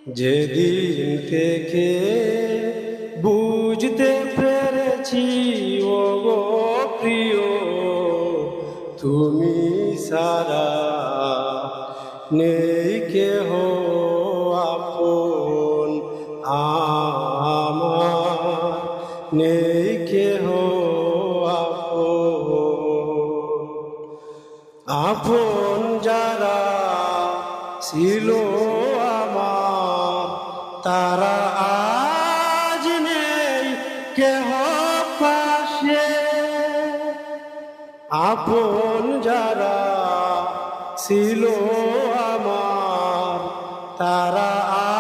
যেদিন থেকে বুঝতে পেরেছি ও গো প্রিয়, তুমি সারা নেই কেহ আপন আমার, নেই কেহ আপন যারা ছিল আমার, তারা আজ নেই কেহ পাশে। আপন যারা ছিল আমার, তারা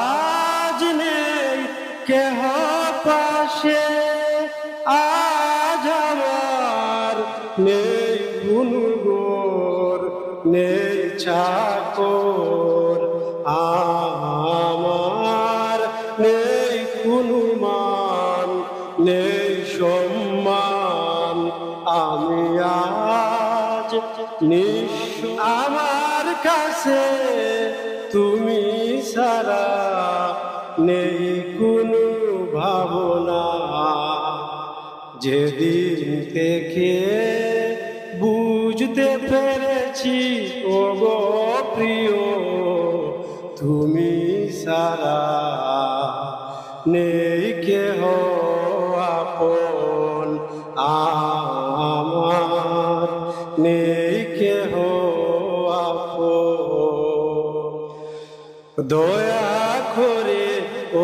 আজ নেই কেহ পাশে। আজ আমার নেই গুণগর, নেই চাকর, আমার নেই কোনো মান, নেই সম্মান। আমি আজ নিঃস্ব, আমার কাছে তুমি ছাড়া নেই কোনো ভাবনা। যেদিন থেকে বুঝতে পেরেছি ও গো প্রিয়, তুমি ছাড়া নেই কেহ আপন আমার, নেই কেহ আপন। দয়া করে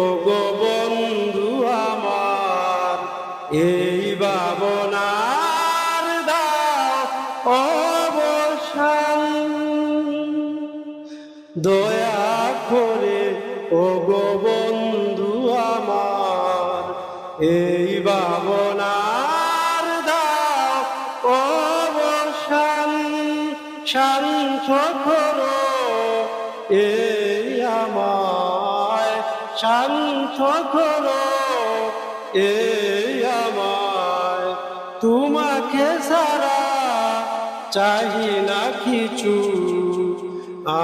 ও গো বন্ধু আমার, এই ভাবনার দাও অবসান। দয়া করে ও গো বন্ধু আমার, এই ভাবনার দাও অবসান। শান্ত করো এই আমায়, শান্ত করো এই আমায়। তোমাকে ছাড়া চাহি না কিছু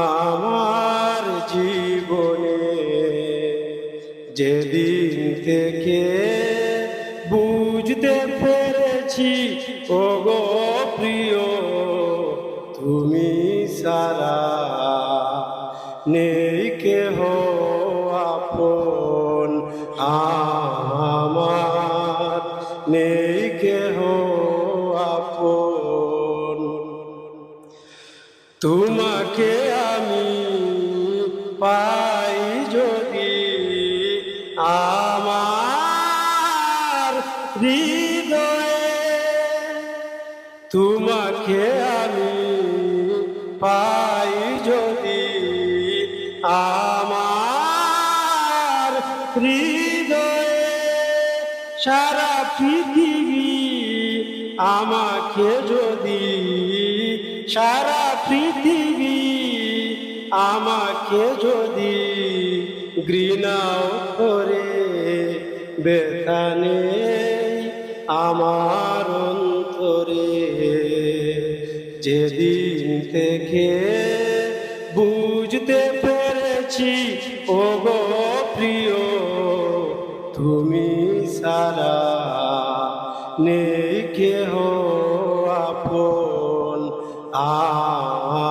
আমার জীবনে। যেদিন থেকে বুঝতে পেরেছি ও গো প্রিয়, তুমি ছাড়া নেই কেহ আপন আমার, নেই কেহ আপন। তোমাকে আমি পাই যদি আমার হৃদয়ে, তোমাকে আমি পাই যদি আমার হৃদয়ে। সারা পৃথিবী আমাকে যদি, সারা পৃথিবী আমাকে যদি ঘৃণাও করে, ব্যথা নেই আমার অন্তরে। যেদিন থেকে বুঝতে পেরেছি ও গো প্রিয়, তুমি ছাড়া নেই কেহ আপন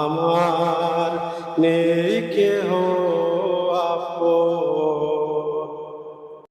আমার, নেই কেহ আপন।